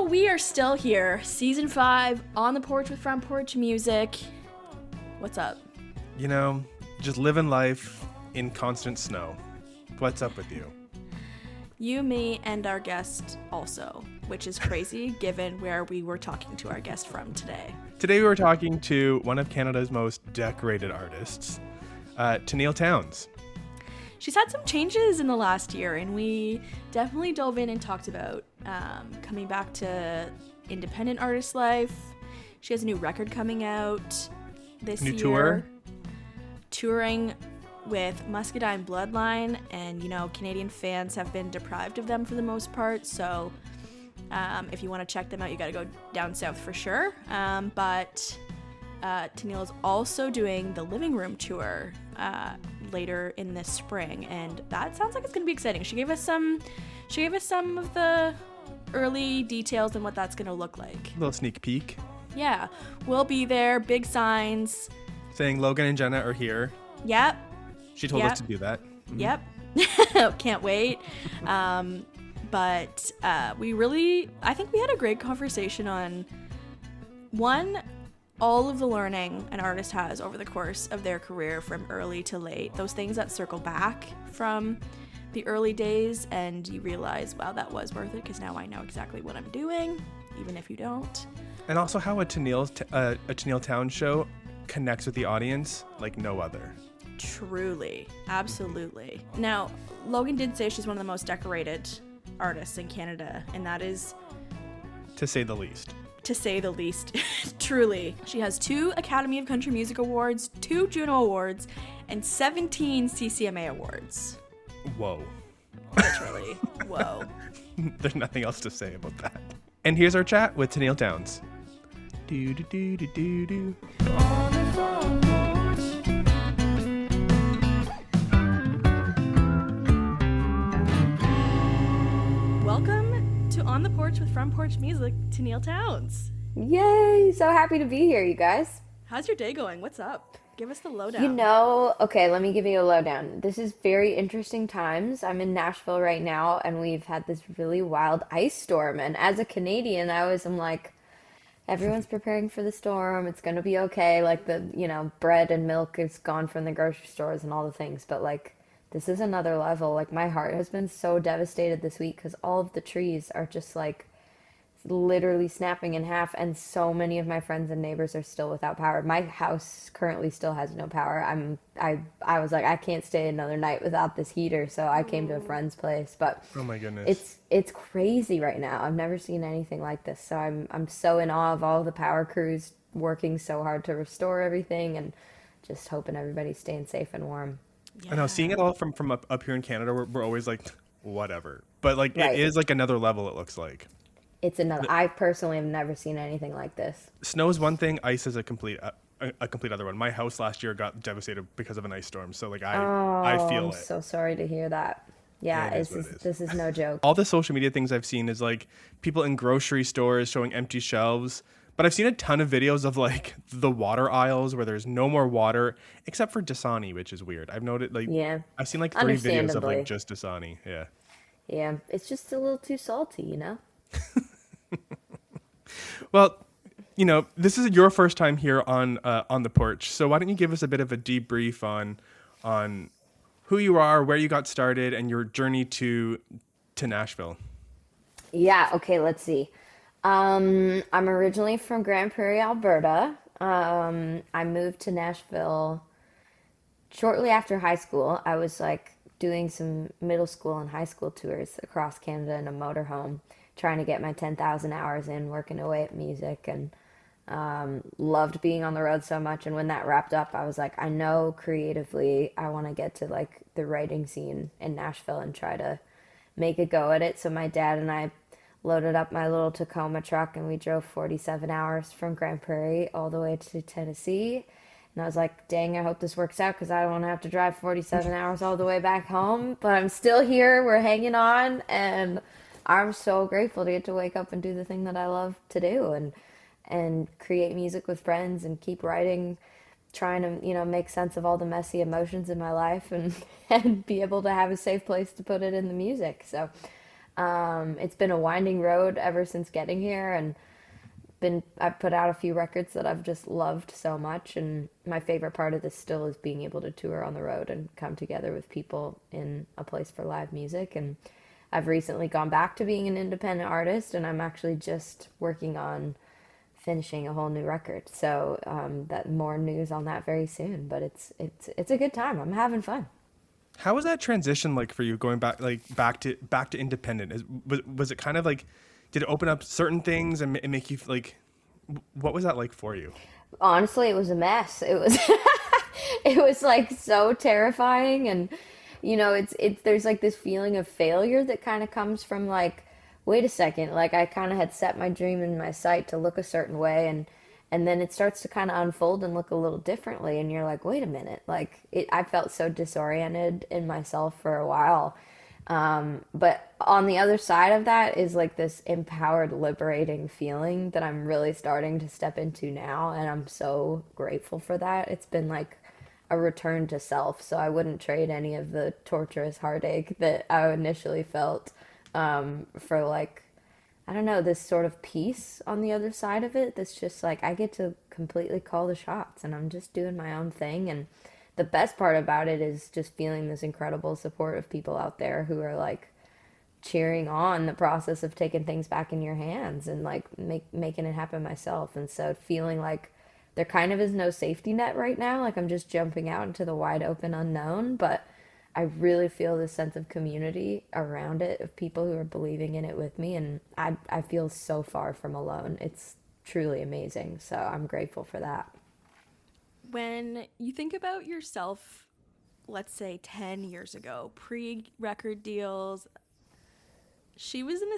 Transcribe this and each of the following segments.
we are still here. Season 5, On The Porch with Front Porch Music. What's up? You know, just living life in constant snow. What's up with you? You, me, and our guest also, which is crazy given where we were talking to our guest from today. Today we were talking to one of Canada's most decorated artists, Tenille Towns. She's had some changes in the last year, and we definitely dove in and talked about coming back to independent artist life. She has a new record coming out this year. New tour. Touring with Muscadine Bloodline, and you know, Canadian fans have been deprived of them for the most part, so if you want to check them out, you got to go down south for sure. But Tenille is also doing the Living Room tour later in this spring, and that sounds like it's going to be exciting. She gave us some of the early details on what that's going to look like. A little sneak peek. Yeah, we'll be there, big signs Saying Logan and Jenna are here. Yep. She told us to do that. Yep. Can't wait. But I think we had a great conversation on, one, all of the learning an artist has over the course of their career from early to late, those things that circle back from the early days, and you realize, wow, that was worth it because now I know exactly what I'm doing, even if you don't. And also how a Tenille Towns show connects with the audience like no other. Truly. Absolutely. Now, Logan did say she's one of the most decorated artists in Canada, and that is... to say the least. To say the least. Truly. She has 2 Academy of Country Music Awards, 2 Juno Awards, and 17 CCMA Awards. Whoa. Literally. Whoa. There's nothing else to say about that. And here's our chat with Tenille Towns. Do do do do do do. On the front porch. Welcome to On the Porch with Front Porch Music, Tenille Towns. Yay! So happy to be here, you guys. How's your day going? What's up? Give us the lowdown. Okay, let me give you a lowdown. This is very interesting times. I'm in Nashville right now, and we've had this really wild ice storm. And as a Canadian, I'm like, everyone's preparing for the storm. It's gonna be okay. Like bread and milk is gone from the grocery stores and all the things. But like, this is another level. Like, my heart has been so devastated this week because all of the trees are just like literally snapping in half, and so many of my friends and neighbors are still without power. My house currently still has no power. I was like, I can't stay another night without this heater, so I came to a friend's place. But oh my goodness, it's crazy right now. I've never seen anything like this. So I'm so in awe of all the power crews working so hard to restore everything, and just hoping everybody's staying safe and warm. Yeah. I know, seeing it all from up here in Canada, we're always like, whatever. But like, Right. It is like another level, it looks like. It's another. I personally have never seen anything like this. Snow is one thing, ice is a complete other one. My house last year got devastated because of an ice storm, so like I feel I'm it. so sorry to hear that. Yeah, this is no joke. All the social media things I've seen is like people in grocery stores showing empty shelves. But I've seen a ton of videos of like the water aisles where there's no more water except for Dasani, which is weird. I've noted I've seen like 3 videos of like just Dasani. Yeah. Yeah, it's just a little too salty, you know? Well, you know, this is your first time here on the porch. So why don't you give us a bit of a debrief on who you are, where you got started, and your journey to Nashville? Yeah, okay, let's see. I'm originally from Grand Prairie, Alberta. I moved to Nashville shortly after high school. I was like doing some middle school and high school tours across Canada in a motorhome, trying to get my 10,000 hours in, working away at music, and loved being on the road so much. And when that wrapped up, I was like, I know creatively I want to get to like the writing scene in Nashville and try to make a go at it. So my dad and I loaded up my little Tacoma truck, and we drove 47 hours from Grand Prairie all the way to Tennessee. And I was like, dang, I hope this works out because I don't want to have to drive 47 hours all the way back home. But I'm still here. We're hanging on. And I'm so grateful to get to wake up and do the thing that I love to do, and create music with friends and keep writing, trying to, make sense of all the messy emotions in my life, and be able to have a safe place to put it in the music. So It's been a winding road ever since getting here, and I've put out a few records that I've just loved so much, and my favorite part of this still is being able to tour on the road and come together with people in a place for live music. And I've recently gone back to being an independent artist, and I'm actually just working on finishing a whole new record. So that more news on that very soon. But it's a good time. I'm having fun. How was that transition like for you going back back to independent? Was it kind of like, did it open up certain things and make you like, what was that like for you? Honestly, it was a mess. It was it was like so terrifying, and it's there's like this feeling of failure that kind of comes from like, wait a second, like I kind of had set my dream in my sight to look a certain way, and then it starts to kind of unfold and look a little differently, and you're like, wait a minute, like I felt so disoriented in myself for a while. But on the other side of that is like this empowered, liberating feeling that I'm really starting to step into now. And I'm so grateful for that. It's been like a return to self. So I wouldn't trade any of the torturous heartache that I initially felt for like, I don't know, this sort of peace on the other side of it. That's just like, I get to completely call the shots and I'm just doing my own thing. And the best part about it is just feeling this incredible support of people out there who are like cheering on the process of taking things back in your hands and like making it happen myself. And so feeling like there kind of is no safety net right now, like I'm just jumping out into the wide open unknown, but I really feel this sense of community around it, of people who are believing in it with me, and I feel so far from alone. It's truly amazing, so I'm grateful for that. When you think about yourself, let's say 10 years ago, pre-record deals, she was in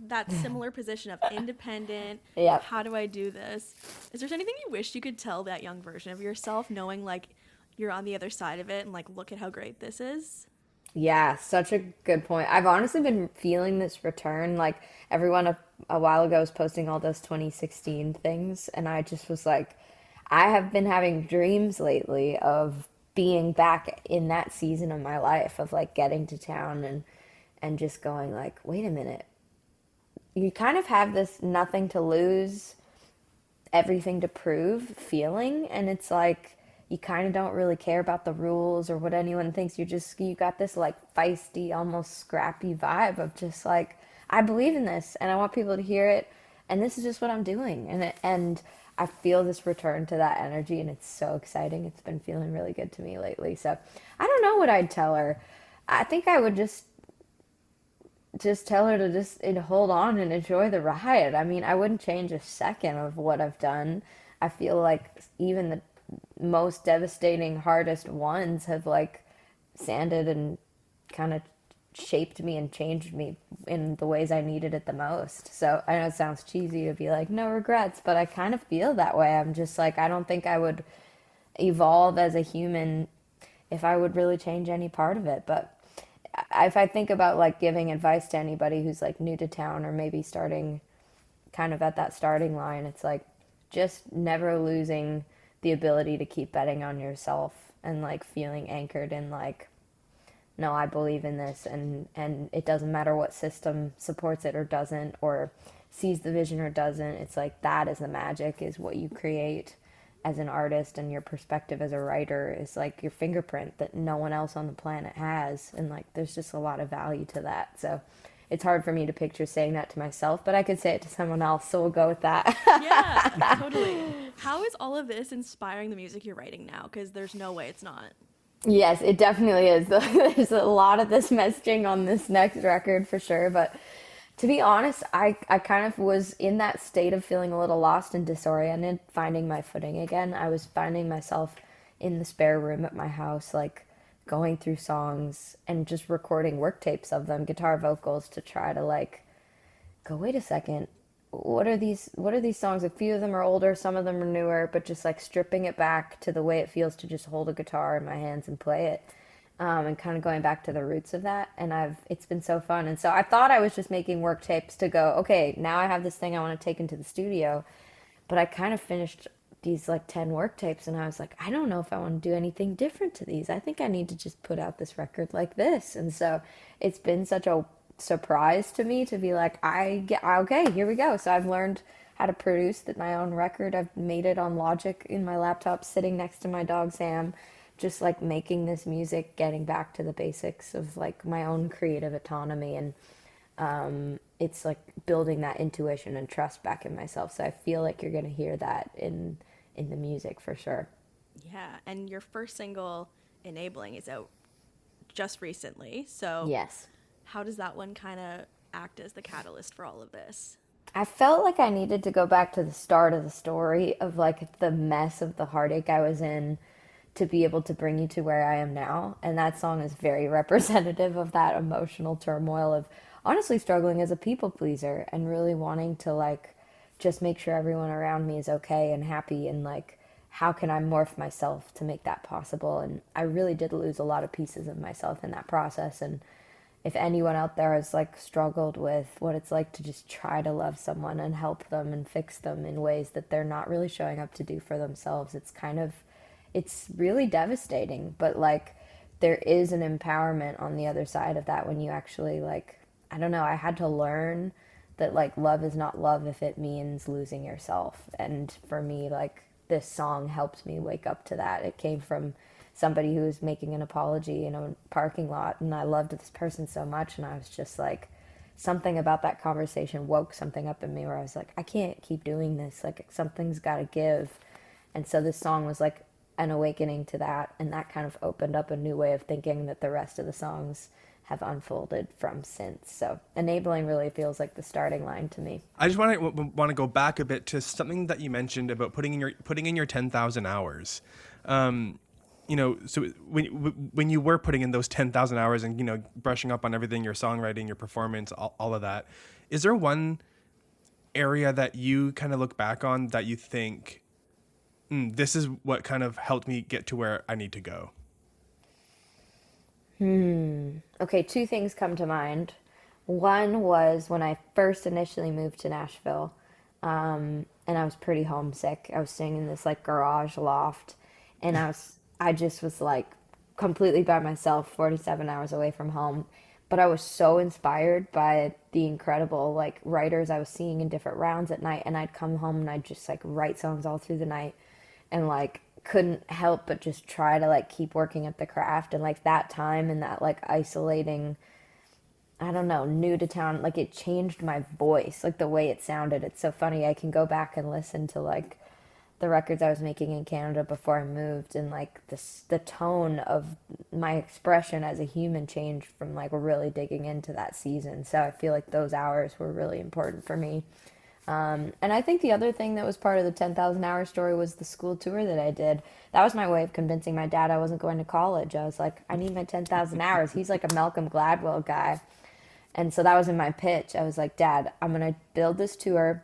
that similar position of independent. Yep. How do I do this? Is there anything you wish you could tell that young version of yourself, knowing like you're on the other side of it and like, look at how great this is? Yeah, such a good point. I've honestly been feeling this return. Like everyone a while ago was posting all those 2016 things, and I just was like, I have been having dreams lately of being back in that season of my life of like getting to town and just going like, wait a minute. You kind of have this nothing to lose, everything to prove feeling, and it's like you kind of don't really care about the rules or what anyone thinks. You got this like feisty, almost scrappy vibe of just like, I believe in this and I want people to hear it, and this is just what I'm doing. And I feel this return to that energy, and it's so exciting. It's been feeling really good to me lately. So I don't know what I'd tell her. I think I would just tell her to just hold on and enjoy the ride. I mean, I wouldn't change a second of what I've done. I feel like even the most devastating, hardest ones have like sanded and kind of shaped me and changed me in the ways I needed it the most. So I know it sounds cheesy to be like, no regrets, but I kind of feel that way. I'm just like, I don't think I would evolve as a human if I would really change any part of it. But if I think about like giving advice to anybody who's like new to town or maybe starting kind of at that starting line, it's like just never losing the ability to keep betting on yourself and like feeling anchored in like, no, I believe in this, and it doesn't matter what system supports it or doesn't, or sees the vision or doesn't. It's like that is the magic, is what you create as an artist, and your perspective as a writer is like your fingerprint that no one else on the planet has, and like there's just a lot of value to that. So it's hard for me to picture saying that to myself, but I could say it to someone else, so we'll go with that. Yeah, totally. How is all of this inspiring the music you're writing now? Because there's no way it's not. Yes, it definitely is. There's a lot of this messaging on this next record for sure. But to be honest, I kind of was in that state of feeling a little lost and disoriented, finding my footing again. I was finding myself in the spare room at my house, like going through songs and just recording work tapes of them, guitar vocals, to try to like go, wait a second, what are these songs? A few of them are older, some of them are newer, but just like stripping it back to the way it feels to just hold a guitar in my hands and play it, and kind of going back to the roots of that. And it's been so fun. And so I thought I was just making work tapes to go, okay, now I have this thing I want to take into the studio, but I kind of finished these like 10 work tapes, and I was like, I don't know if I want to do anything different to these. I think I need to just put out this record like this. And so it's been such a surprise to me to be like, okay, here we go. So I've learned how to produce my own record. I've made it on Logic in my laptop sitting next to my dog Sam, just like making this music, getting back to the basics of like my own creative autonomy. And it's like building that intuition and trust back in myself. So I feel like you're going to hear that in the music for sure. Yeah, and your first single, Enabling, is out just recently. So Yes. how does that one kind of act as the catalyst for all of this? I felt like I needed to go back to the start of the story of like the mess of the heartache I was in to be able to bring you to where I am now. And that song is very representative of that emotional turmoil of honestly struggling as a people pleaser and really wanting to like just make sure everyone around me is okay and happy, and like how can I morph myself to make that possible. And I really did lose a lot of pieces of myself in that process. And if anyone out there has like struggled with what it's like to just try to love someone and help them and fix them in ways that they're not really showing up to do for themselves, it's really devastating. But like there is an empowerment on the other side of that when you actually like, I don't know, I had to learn that like love is not love if it means losing yourself. And for me, like this song helped me wake up to that. It came from somebody who was making an apology in a parking lot, and I loved this person so much, and I was just like, something about that conversation woke something up in me where I was like, I can't keep doing this, like something's got to give. And so this song was like an awakening to that, and that kind of opened up a new way of thinking that the rest of the songs have unfolded from since. So Enabling really feels like the starting line to me. I just want to go back a bit to something that you mentioned about putting in your 10,000 hours. So when you were putting in those 10,000 hours and, brushing up on everything, your songwriting, your performance, all of that, is there one area that you kind of look back on that you think, this is what kind of helped me get to where I need to go? Okay, two things come to mind. One was when I first initially moved to Nashville, and I was pretty homesick. I was staying in this like garage loft, and I just was like completely by myself, 47 hours away from home. But I was so inspired by the incredible like writers I was seeing in different rounds at night, and I'd come home and I'd just like write songs all through the night, and like couldn't help but just try to like keep working at the craft. And like that time and that like isolating, I don't know, new to town, like it changed my voice, like the way it sounded. It's so funny. I can go back and listen to like the records I was making in Canada before I moved, and like the tone of my expression as a human changed from like really digging into that season. So I feel like those hours were really important for me. And I think the other thing that was part of the 10,000 hour story was the school tour that I did. That was my way of convincing my dad I wasn't going to college. I was like, I need my 10,000 hours. He's like a Malcolm Gladwell guy. And so that was in my pitch. I was like, Dad, I'm going to build this tour.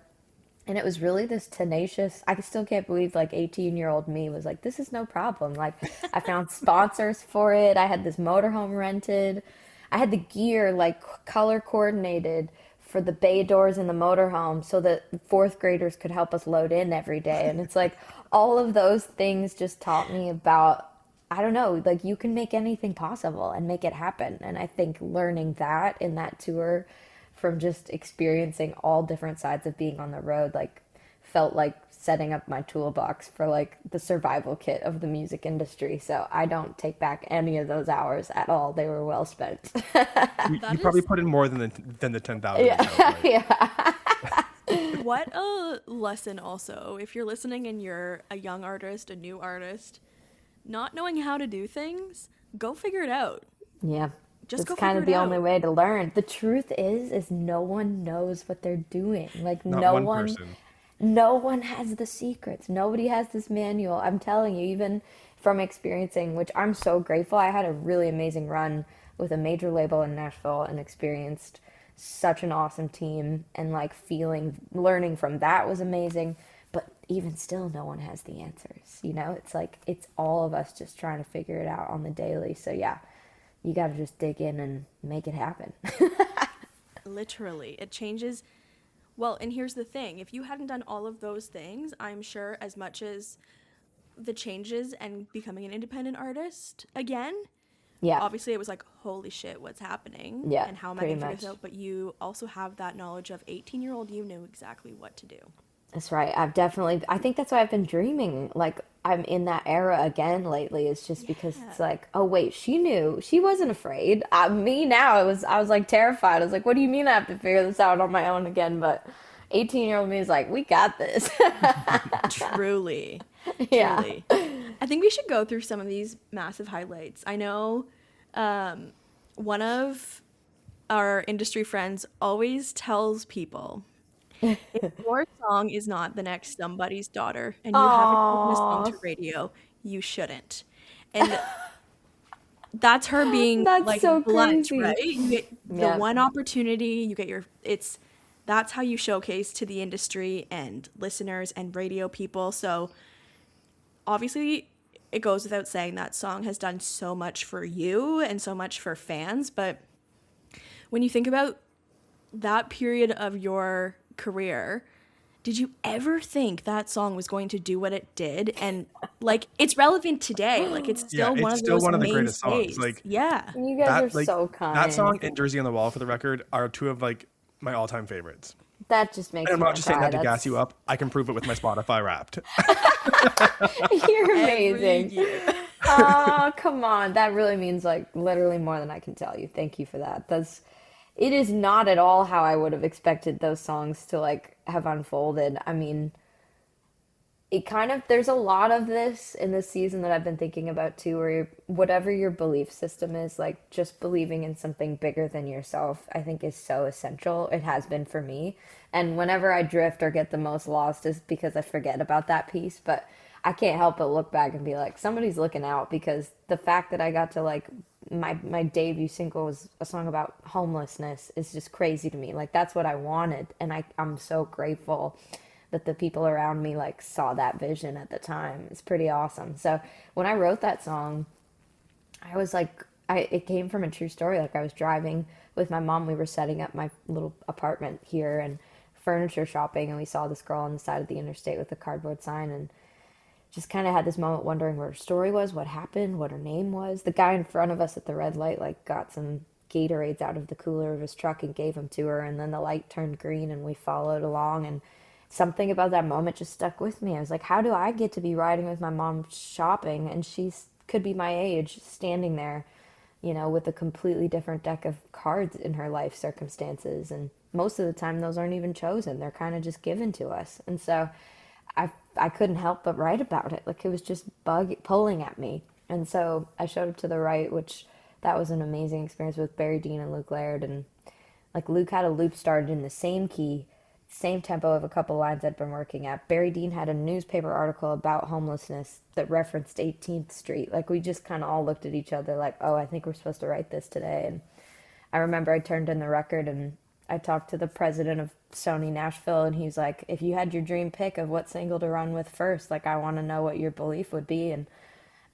And it was really this tenacious, I still can't believe like 18-year-old me was like, this is no problem. Like I found sponsors for it. I had this motorhome rented. I had the gear like color coordinated for the bay doors in the motorhome so that fourth graders could help us load in every day. And it's like all of those things just taught me about, I don't know, like you can make anything possible and make it happen. And I think learning that in that tour from just experiencing all different sides of being on the road, like felt like setting up my toolbox for like the survival kit of the music industry. So I don't take back any of those hours at all. They were well spent. You probably put in more than the 10,000. Yeah. Yeah. What a lesson also, if you're listening and you're a young artist, a new artist, not knowing how to do things, go figure it out. Yeah. Just It's go kind figure of it the out. only way to learn. The truth is no one knows what they're doing. Like Not one person. no one has the secrets. Nobody has this manual. I'm telling you, even from experiencing, which I'm so grateful. I had a really amazing run with a major label in Nashville and experienced such an awesome team, and like learning from that was amazing. But even still, no one has the answers. It's like, it's all of us just trying to figure it out on the daily. So yeah, you got to just dig in and make it happen. Literally, it changes Well, and here's the thing. If you hadn't done all of those things, I'm sure as much as the changes and becoming an independent artist again, Yeah, obviously it was like, holy shit, what's happening? yeah, And how am I pretty going to figure much. this out? But you also have that knowledge of 18-year-old you knew exactly what to do. That's right. I think that's why I've been dreaming. Like, I'm in that era again lately. It's just because Yeah. it's like, oh, wait, she knew. She wasn't afraid. Me now, I was like terrified. I was like, what do you mean I have to figure this out on my own again? But 18-year-old me is like, we got this. Truly. Yeah. Truly. I think we should go through some of these massive highlights. I know one of our industry friends always tells people if your song is not the next somebody's daughter and you haven't taken a song Aw, to radio, you shouldn't. And that's her being that's like so blunt, crazy. right? You get the Yeah. one opportunity, you get your it's that's how you showcase to the industry and listeners and radio people. So obviously it goes without saying that song has done so much for you and so much for fans, but when you think about that period of your career, did you ever think that song was going to do what it did? And like it's relevant today. Like it's Yeah, still one it's of still those one of the greatest songs. mainstays. Like Yeah. You guys are like so that kind. song and Jersey on the Wall, for the record, are two of like my all-time favorites. That just And makes I'm me not want to just saying cry. that to gas you That's up. I can prove it with my Spotify Wrapped. you're Every amazing. year. Oh, come on. That really means like literally more than I can tell you. Thank you for that. That's it is not at all how I would have expected those songs to like have unfolded. I mean, it kind of there's a lot of this in this season that I've been thinking about too, where whatever your belief system is, like just believing in something bigger than yourself, I think is so essential. It has been for me. And whenever I drift or get the most lost is because I forget about that piece. But I can't help but look back and be like, somebody's looking out because the fact that I got to like my debut single was a song about homelessness is just crazy to me. Like that's what I wanted, and I'm so grateful that the people around me like saw that vision at the time. It's pretty awesome. So when I wrote that song, I was like, it came from a true story. Like I was driving with my mom. We were setting up my little apartment here and furniture shopping, and we saw this girl on the side of the interstate with a cardboard sign, and just kind of had this moment wondering what her story was, what happened, what her name was. The guy in front of us at the red light like got some Gatorades out of the cooler of his truck and gave them to her, and then the light turned green and we followed along, and something about that moment just stuck with me. I was like, how do I get to be riding with my mom shopping and she's could be my age standing there, with a completely different deck of cards in her life circumstances, and most of the time those aren't even chosen. They're kind of just given to us. And so I couldn't help but write about it. Like it was just pulling at me. And so I showed up to the right, which that was an amazing experience with Barry Dean and Luke Laird. And like Luke had a loop started in the same key, same tempo of a couple lines I'd been working at. Barry Dean had a newspaper article about homelessness that referenced 18th Street. Like we just kind of all looked at each other like, oh, I think we're supposed to write this today. And I remember I turned in the record and I talked to the president of Sony Nashville, and he's like, if you had your dream pick of what single to run with first, like I want to know what your belief would be. And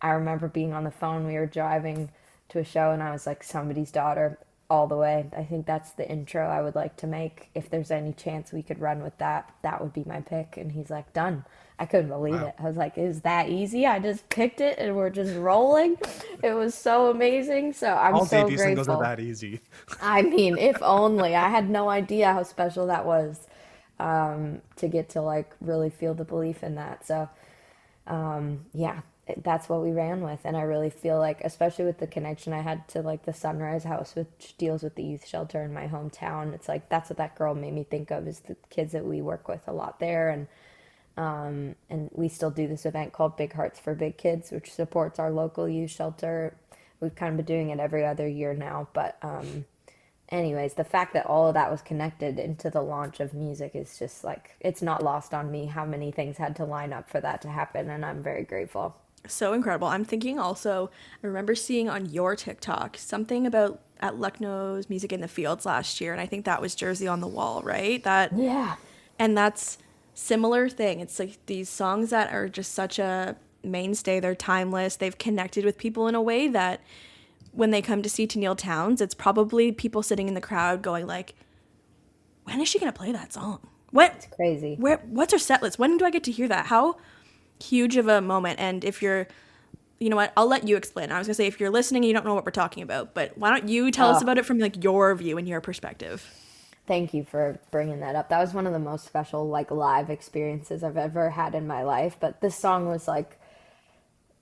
I remember being on the phone, we were driving to a show, and I was like, somebody's daughter all the way. I think that's the intro I would like to make. If there's any chance we could run with that, that would be my pick. And he's like, done. I couldn't believe Wow. it. I was like, is that easy? I just picked it and we're just rolling. It was so amazing. So I'm All so debut singles are grateful. that easy. I mean, if only. I had no idea how special that was, to get to like really feel the belief in that. So yeah, that's what we ran with. And I really feel like, especially with the connection I had to like the Sunrise House, which deals with the youth shelter in my hometown, it's like that's what that girl made me think of, is the kids that we work with a lot there. And we still do this event called Big Hearts for Big Kids, which supports our local youth shelter. We've kind of been doing it every other year now. But anyways, the fact that all of that was connected into the launch of music is just like, it's not lost on me how many things had to line up for that to happen. And I'm very grateful. So incredible. I'm thinking also, I remember seeing on your TikTok something about at Lucknow's Music in the Fields last year, and I think that was Jersey on the Wall, right? Yeah. And that's similar thing. It's like these songs that are just such a mainstay, they're timeless. They've connected with people in a way that when they come to see Tenille Towns, it's probably people sitting in the crowd going like, when is she going to play that song? What? It's crazy. What's our set list? When do I get to hear that? How huge of a moment? And if you're, you know what? I'll let you explain. I was gonna say if you're listening and you don't know what we're talking about, but why don't you tell us Oh, about it from like your view and your perspective? thank you for bringing that up. That was one of the most special like live experiences I've ever had in my life. But this song was like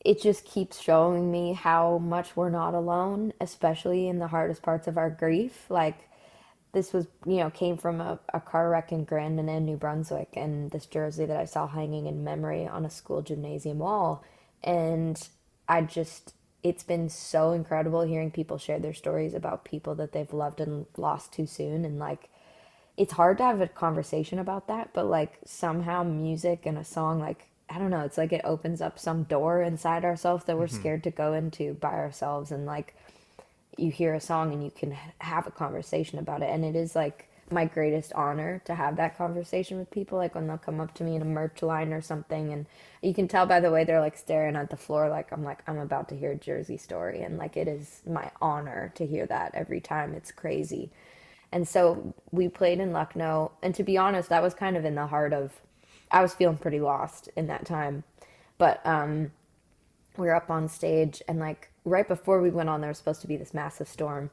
it just keeps showing me how much we're not alone, especially in the hardest parts of our grief. Like this was, came from a car wreck in Grandin, New Brunswick, and this jersey that I saw hanging in memory on a school gymnasium wall. And it's been so incredible hearing people share their stories about people that they've loved and lost too soon. And like, it's hard to have a conversation about that, but like somehow music and a song, like, I don't know, it's like it opens up some door inside ourselves that we're Hmm. scared to go into by ourselves. And like, you hear a song and you can have a conversation about it, and it is like my greatest honor to have that conversation with people, like when they'll come up to me in a merch line or something, and you can tell by the way they're like staring at the floor, like I'm about to hear a Jersey story, and like it is my honor to hear that every time. It's crazy. And so we played in Lucknow, and to be honest, that was kind of in the heart of, I was feeling pretty lost in that time, but we were up on stage, and like right before we went on, there was supposed to be this massive storm.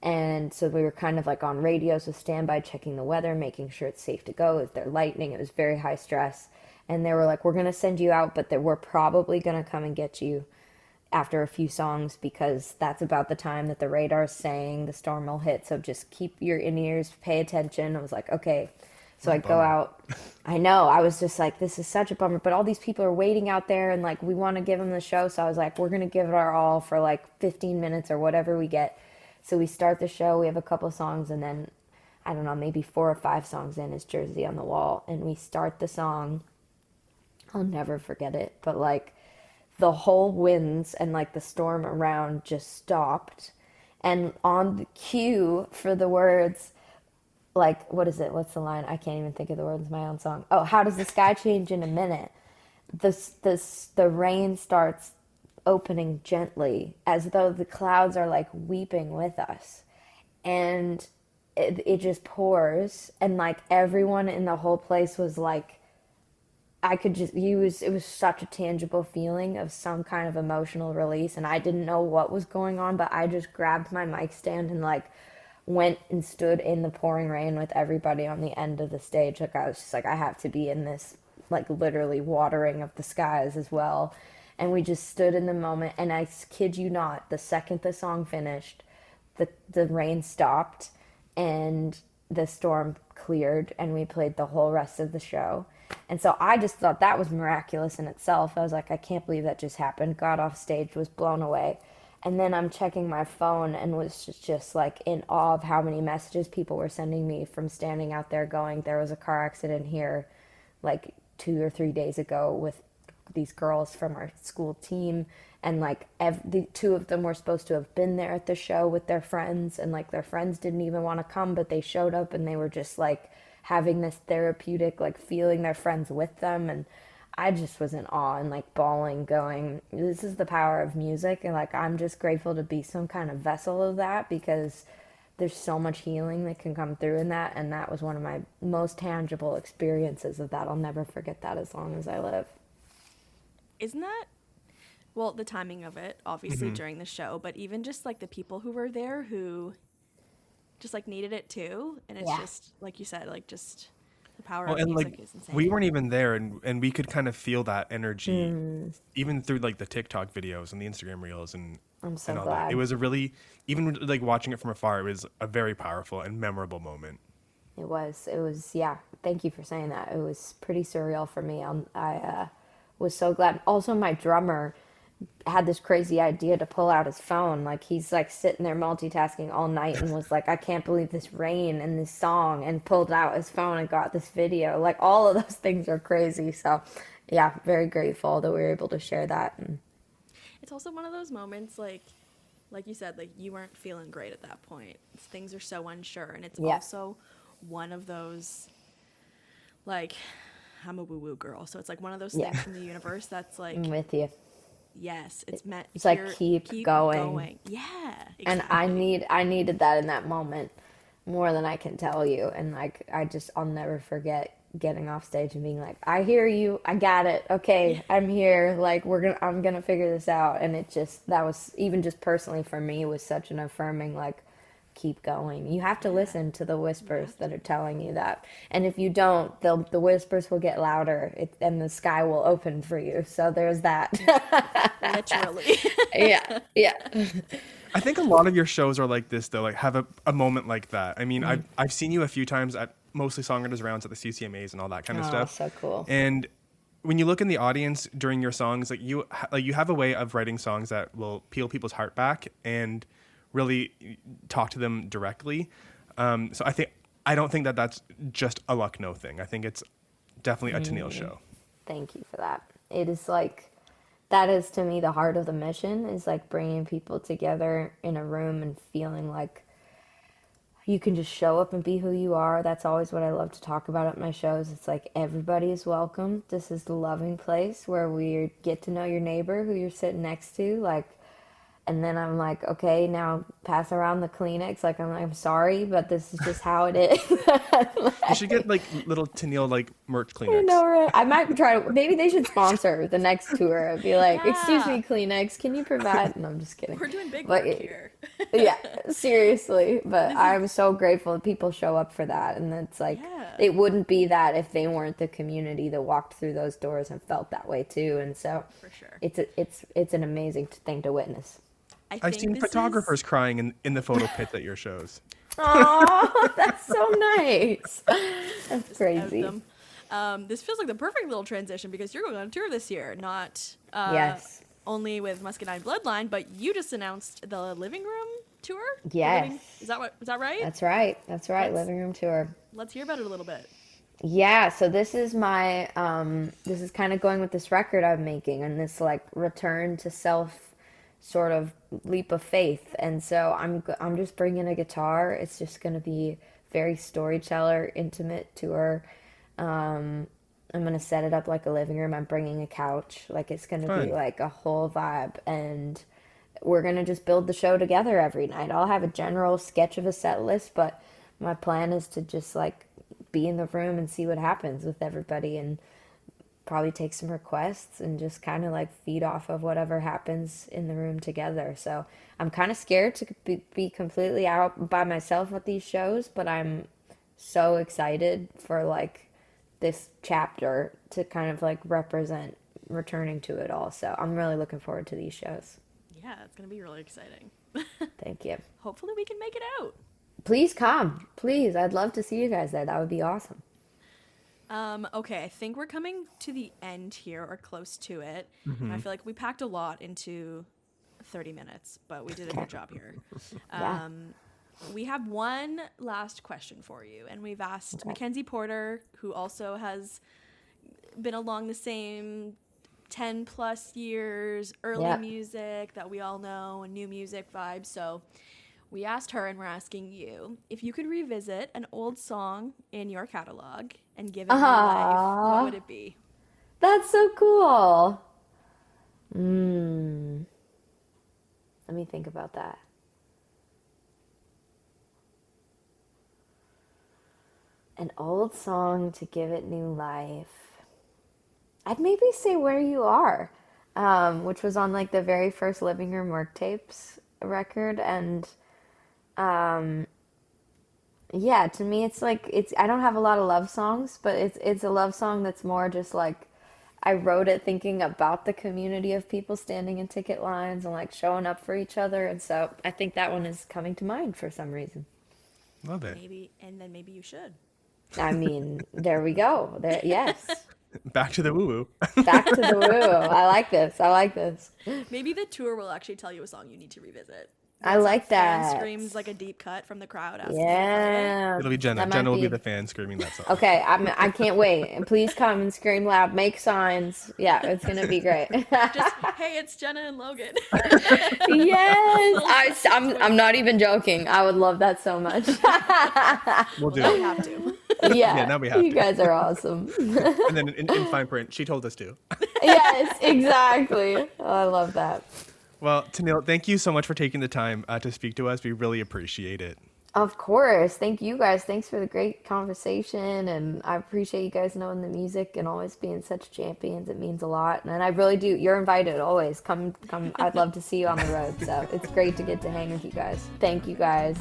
And so we were kind of like on radios with standby, checking the weather, making sure it's safe to go. Is there lightning? It was very high stress. And they were like, we're going to send you out, but we're probably going to come and get you after a few songs, because that's about the time that the radar's saying the storm will hit. So just keep your in ears, pay attention. I was like, okay. So What a I go bummer. out. I know. I was just like, this is such a bummer. But all these people are waiting out there, and like, we want to give them the show. So I was like, we're going to give it our all for like 15 minutes or whatever we get. So we start the show. We have a couple songs, and then I don't know, maybe 4 or 5 songs in is Jersey on the Wall. And we start the song. I'll never forget it. But like, the whole winds and like the storm around just stopped. And on the cue for the words, like, what is it? What's the line? I can't even think of the words of my own song. Oh, how does the sky change in a minute? The rain starts opening gently, as though the clouds are like weeping with us. And it just pours, and like everyone in the whole place was like, I could just use, it was such a tangible feeling of some kind of emotional release, and I didn't know what was going on, but I just grabbed my mic stand and like went and stood in the pouring rain with everybody on the end of the stage. Like, I was just like, I have to be in this, like, literally watering of the skies as well. And we just stood in the moment, and I kid you not, the second the song finished, the rain stopped, and the storm cleared, and we played the whole rest of the show. And so I just thought that was miraculous in itself. I was like, I can't believe that just happened. Got off stage, was blown away. And then I'm checking my phone and was just like in awe of how many messages people were sending me from standing out there going, there was a car accident here like 2 or 3 days ago with these girls from our school team. And like the two of them were supposed to have been there at the show with their friends, and like their friends didn't even want to come, but they showed up, and they were just like having this therapeutic like feeling their friends with them. And I just was in awe and like bawling, going, this is the power of music. And like, I'm just grateful to be some kind of vessel of that, because there's so much healing that can come through in that. And that was one of my most tangible experiences of that. I'll never forget that as long as I live. Isn't that, well, the timing of it, obviously Hmm. during the show, but even just like the people who were there who just like needed it too. And it's Yeah. just, like you said, like just the power Well, of and like music is we insane. weren't even there, and we could kind of feel that energy, Mm, even through like the TikTok videos and the Instagram reels I'm and so all that. It glad. was a really, even like watching it from afar, it was a very powerful and memorable moment. It was, yeah. Thank you for saying that. It was pretty surreal for me. I was so glad. Also, my drummer had this crazy idea to pull out his phone. Like, he's like sitting there multitasking all night and was like, I can't believe this rain and this song, and pulled out his phone and got this video. Like, all of those things are crazy. So, yeah, very grateful that we were able to share that. And It's also one of those moments like you said, like you weren't feeling great at that point. Things are so unsure, and it's yeah, also one of those like I'm a woo woo girl, so it's like one of those yeah, things from the universe that's I'm like with you. yes, it's meant It's like here, keep keep going. going. Yeah, And exactly. I needed that in that moment. more than I can tell you. And like, I'll never forget getting off stage and being like, I hear you, I got it, okay, I'm here, like I'm gonna figure this out. And that was, even just personally for me, was such an affirming, like, keep going. You have to listen to the whispers that are telling you that. And if you don't, the whispers will get louder, and the sky will open for you. So there's that. Literally. Yeah, yeah. I think a lot of your shows are like this, though, like have a moment like that. I mean, I've seen you a few times at mostly songwriters rounds at the CCMAs and all that kind of stuff. So cool. And when you look in the audience during your songs, like you have a way of writing songs that will peel people's heart back and really talk to them directly. So I don't think that that's just a Lucknow thing. I think it's definitely a Tenille show. Thank you for that. It is like, that is to me the heart of the mission, is like bringing people together in a room and feeling like you can just show up and be who you are. That's always what I love to talk about at my shows. It's like, everybody is welcome. This is the loving place where we get to know your neighbor who you're sitting next to. Like, and then I'm like, okay, now pass around the Kleenex. Like, I'm sorry, but this is just how it is. You should get like little Tenille like merch Kleenex. I know, right? I might try to, maybe they should sponsor the next tour. I'd be like, excuse me, Kleenex, can you provide? No, I'm just kidding. We're doing big But work here. Yeah, seriously. But I'm so grateful that people show up for that. And it's like, it wouldn't be that if they weren't the community that walked through those doors and felt that way too. And so For sure. it's an amazing thing to witness. I've seen photographers crying in the photo pits at your shows. Oh, that's so nice. That's crazy. This feels like the perfect little transition because you're going on a tour this year, not Yes. only with Muscadine Bloodline, but you just announced the Living Room tour? Yes. Is that right? That's right. That's right. Living room tour. Let's hear about it a little bit. Yeah, so this is my this is kind of going with this record I'm making, and this like return to self sort of leap of faith. And so I'm just bringing a guitar. It's just going to be very storyteller, intimate tour. I'm going to set it up like a living room. I'm bringing a couch. Like, it's going to be like a whole vibe, and we're going to just build the show together every night. I'll have a general sketch of a set list, but my plan is to just like be in the room and see what happens with everybody, and probably take some requests and just kind of like feed off of whatever happens in the room together. So I'm kind of scared to be completely out by myself at these shows, but I'm so excited for like this chapter to kind of like represent returning to it all. So I'm really looking forward to these shows. Yeah, it's going to be really exciting. Thank you. Hopefully we can make it out. Please come. Please. I'd love to see you guys there. That would be awesome. Okay, I think we're coming to the end here, or close to it. And I feel like we packed a lot into 30 minutes, but we did a good job here. Yeah. We have one last question for you, and we've asked Mackenzie Porter, who also has been along the same 10 plus years, early music that we all know, and new music vibes. So we asked her, and we're asking you, if you could revisit an old song in your catalog and give it new life, what would it be? That's so cool. Let me think about that. An old song to give it new life. I'd maybe say Where You Are, which was on like the very first Living Room Work Tapes record. And yeah, to me it's like, I don't have a lot of love songs, but it's a love song that's more just like, I wrote it thinking about the community of people standing in ticket lines and like showing up for each other. And so I think that one is coming to mind for some reason. Love it. Maybe you should. I mean, there we go. There, yes. Back to the woo-woo. Back to the woo. I like this. I like this. Maybe the tour will actually tell you a song you need to revisit. I like that. Fan screams like a deep cut from the crowd. Yeah. It'll be Jenna. Jenna will be the fan screaming that song. Okay, I can't wait. And please come and scream loud. Make signs. Yeah, it's gonna be great. Just, hey, it's Jenna and Logan. Yes, I'm not even joking. I would love that so much. We'll do We it. have to. Yeah, now we have you to. guys are awesome. And then in fine print, she told us to. Yes, exactly. Oh, I love that. Well, Tenille, thank you so much for taking the time to speak to us. We really appreciate it. Of course. Thank you guys. Thanks for the great conversation. And I appreciate you guys knowing the music and always being such champions. It means a lot. And I really do. You're invited always. Come, come. I'd love to see you on the road. So it's great to get to hang with you guys. Thank you guys.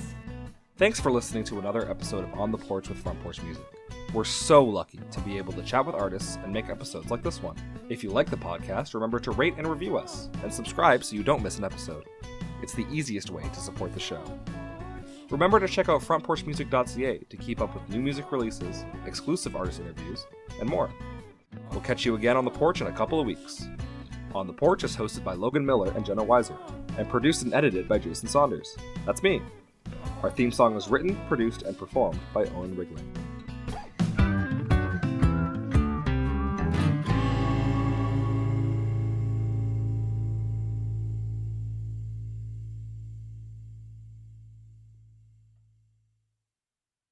Thanks for listening to another episode of On The Porch with Front Porch Music. We're so lucky to be able to chat with artists and make episodes like this one. If you like the podcast, remember to rate and review us, and subscribe so you don't miss an episode. It's the easiest way to support the show. Remember to check out frontporchmusic.ca to keep up with new music releases, exclusive artist interviews, and more. We'll catch you again on the porch in a couple of weeks. On the Porch is hosted by Logan Miller and Jenna Weiser, and produced and edited by Jason Saunders. That's me. Our theme song was written, produced, and performed by Owen Wrigley.